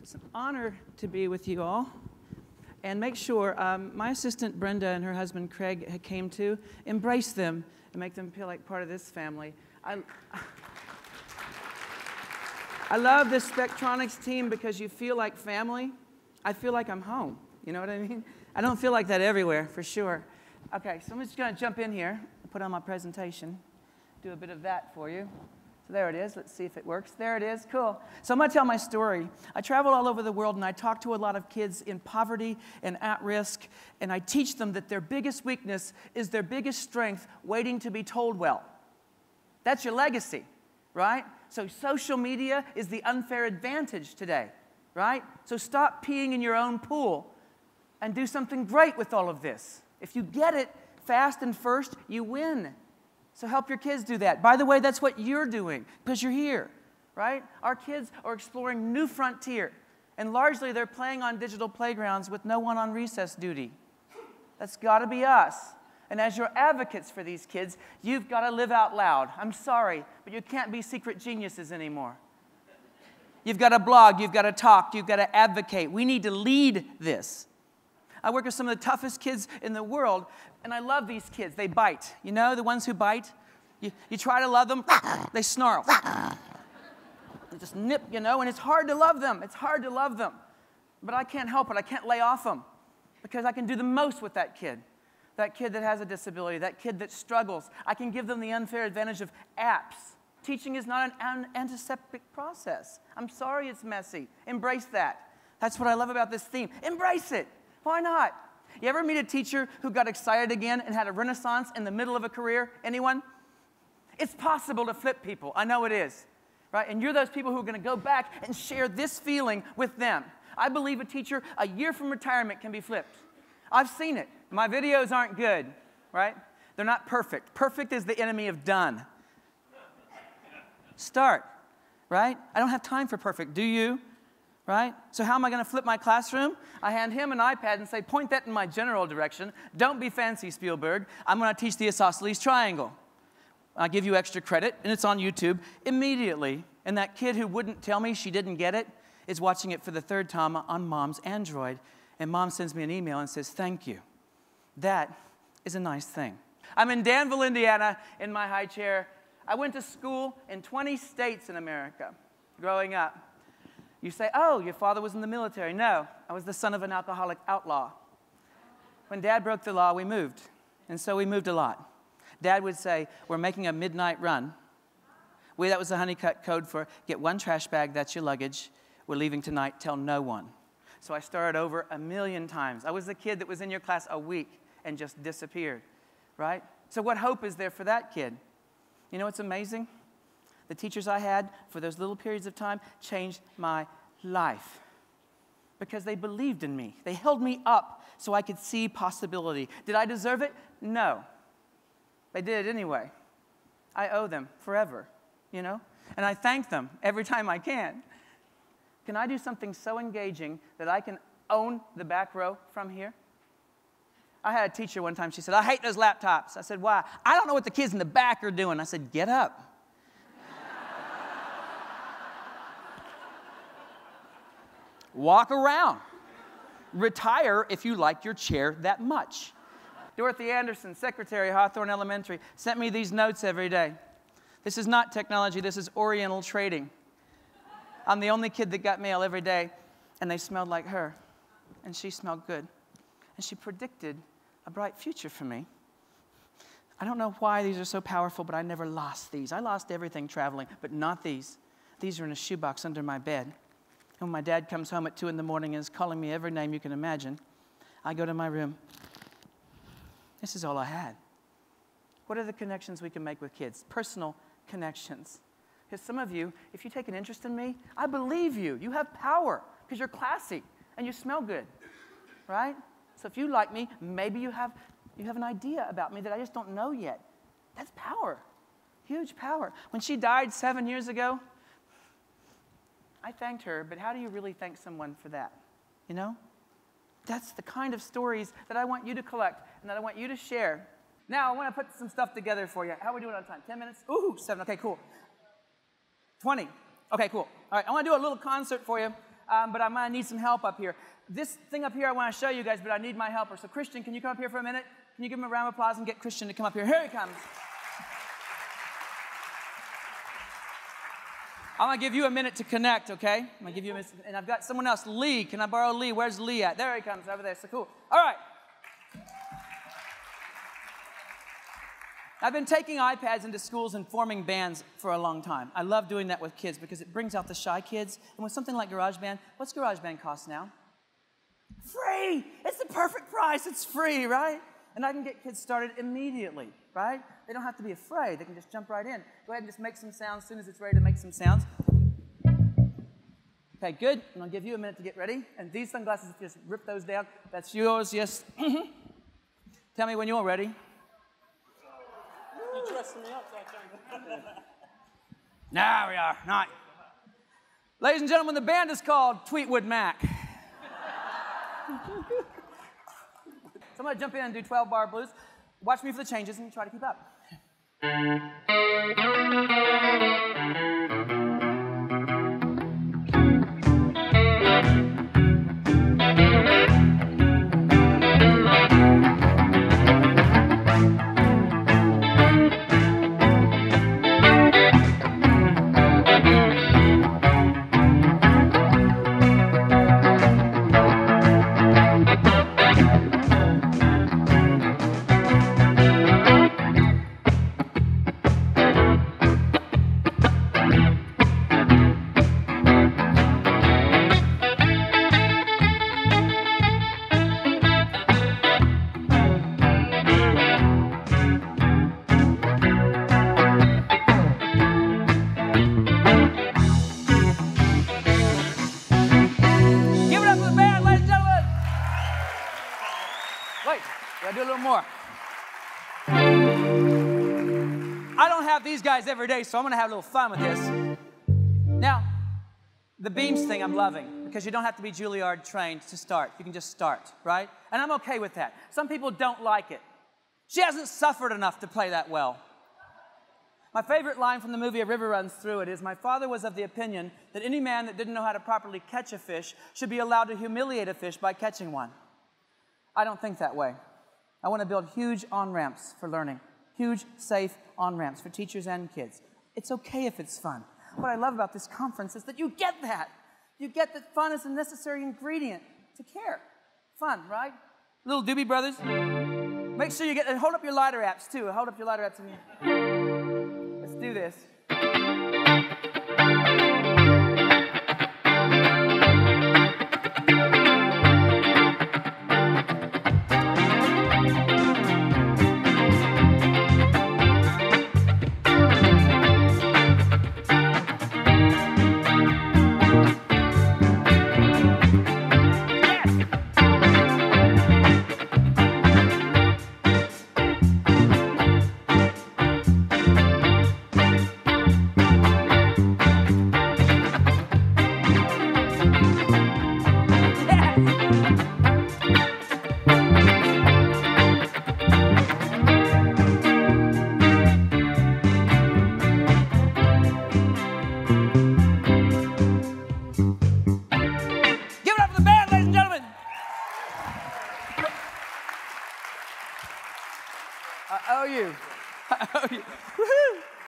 It's an honor to be with you all. And make sure, my assistant Brenda and her husband Craig came to. Embrace them and make them feel like part of this family. I love this Spectronics team because you feel like family. I feel like I'm home. You know what I mean? I don't feel like that everywhere, for sure. Okay, so I'm just going to jump in here and put on my presentation, do a bit of that for you. So there it is. Let's see if it works. There it is. Cool. So I'm going to tell my story. I travel all over the world, and I talk to a lot of kids in poverty and at risk, and I teach them that their biggest weakness is their biggest strength, waiting to be told well. That's your legacy, right? So social media is the unfair advantage today, right? So stop peeing in your own pool and do something great with all of this. If you get it fast and first, you win. So help your kids do that. By the way, that's what you're doing because you're here, right? Our kids are exploring new frontier, and largely they're playing on digital playgrounds with no one on recess duty. That's got to be us. And as your advocates for these kids, you've got to live out loud. I'm sorry, but you can't be secret geniuses anymore. You've got to blog, you've got to talk, you've got to advocate. We need to lead this. I work with some of the toughest kids in the world, and I love these kids. They bite. You know, the ones who bite? You try to love them, they snarl. They just nip, you know, and it's hard to love them. It's hard to love them. But I can't help it. I can't lay off them because I can do the most with that kid that has a disability, that kid that struggles. I can give them the unfair advantage of apps. Teaching is not an antiseptic process. I'm sorry it's messy. Embrace that. That's what I love about this theme. Embrace it. Why not? You ever meet a teacher who got excited again and had a renaissance in the middle of a career? Anyone? It's possible to flip people. I know it is. Right? And you're those people who are going to go back and share this feeling with them. I believe a teacher a year from retirement can be flipped. I've seen it. My videos aren't good, right? They're not perfect. Perfect is the enemy of done. Start, right? I don't have time for perfect. Do you? Right? So how am I going to flip my classroom? I hand him an iPad and say, point that in my general direction. Don't be fancy, Spielberg. I'm going to teach the isosceles triangle. I give you extra credit, and it's on YouTube immediately. And that kid who wouldn't tell me she didn't get it is watching it for the third time on Mom's Android. And Mom sends me an email and says, thank you. That is a nice thing. I'm in Danville, Indiana, in my high chair. I went to school in 20 states in America growing up. You say, oh, your father was in the military. No, I was the son of an alcoholic outlaw. When Dad broke the law, we moved. And so we moved a lot. Dad would say, we're making a midnight run. That was the Honeycutt code for get one trash bag, that's your luggage. We're leaving tonight, tell no one. So I started over 1,000,000 times. I was the kid that was in your class a week and just disappeared, right? So what hope is there for that kid? You know what's amazing? The teachers I had for those little periods of time changed my life because they believed in me. They held me up so I could see possibility. Did I deserve it? No. They did it anyway. I owe them forever, you know? And I thank them every time I can. Can I do something so engaging that I can own the back row from here? I had a teacher one time, she said, I hate those laptops. I said, why? I don't know what the kids in the back are doing. I said, get up. Walk around. Retire if you like your chair that much. Dorothy Anderson, secretary, Hawthorne Elementary, sent me these notes every day. This is not technology, this is Oriental trading. I'm the only kid that got mail every day, and they smelled like her, and she smelled good. And she predicted a bright future for me. I don't know why these are so powerful, but I never lost these. I lost everything traveling, but not these. These are in a shoebox under my bed. And when my dad comes home at 2 in the morning and is calling me every name you can imagine, I go to my room. This is all I had. What are the connections we can make with kids? Personal connections. Because some of you, if you take an interest in me, I believe you. You have power because you're classy and you smell good, right? So if you like me, maybe you have an idea about me that I just don't know yet. That's power, huge power. When she died 7 years ago, I thanked her, but how do you really thank someone for that? You know? That's the kind of stories that I want you to collect and that I want you to share. Now, I want to put some stuff together for you. How are we doing on time? 10 minutes? Ooh, 7. Okay, cool. 20. Okay, cool. All right, I want to do a little concert for you. but I might need some help up here. This thing up here I want to show you guys, but I need my helper. So Christian, can you come up here for a minute? Can you give him a round of applause and get Christian to come up here? Here he comes. I'm going to give you a minute to connect, okay? I'm going to give you a minute. And I've got someone else. Lee. Can I borrow Lee? Where's Lee at? There he comes, over there. So cool. All right. I've been taking iPads into schools and forming bands for a long time. I love doing that with kids because it brings out the shy kids. And with something like GarageBand, what's GarageBand cost now? Free! It's the perfect price. It's free, right? And I can get kids started immediately, right? They don't have to be afraid. They can just jump right in. Go ahead and just make some sounds as soon as it's ready to make some sounds. Okay, good. And I'll give you a minute to get ready. And these sunglasses, just rip those down. That's yours, yes. Tell me when you're ready. You dressing me up so I can. Now we are. Not. Ladies and gentlemen, the band is called Tweetwood Mac. So I'm going to jump in and do 12-bar blues. Watch me for the changes and try to keep up. These guys every day, so I'm going to have a little fun with this. Now, the beams thing I'm loving, because you don't have to be Juilliard trained to start. You can just start, right? And I'm okay with that. Some people don't like it. She hasn't suffered enough to play that well. My favorite line from the movie A River Runs Through It is, my father was of the opinion that any man that didn't know how to properly catch a fish should be allowed to humiliate a fish by catching one. I don't think that way. I want to build huge on-ramps for learning. Huge, safe on-ramps for teachers and kids. It's okay if it's fun. What I love about this conference is that you get that. You get that fun is a necessary ingredient to care. Fun, right? Little Doobie Brothers. Make sure you get, and hold up your lighter apps too. Hold up your lighter apps. And let's do this. I owe you. Woohoo!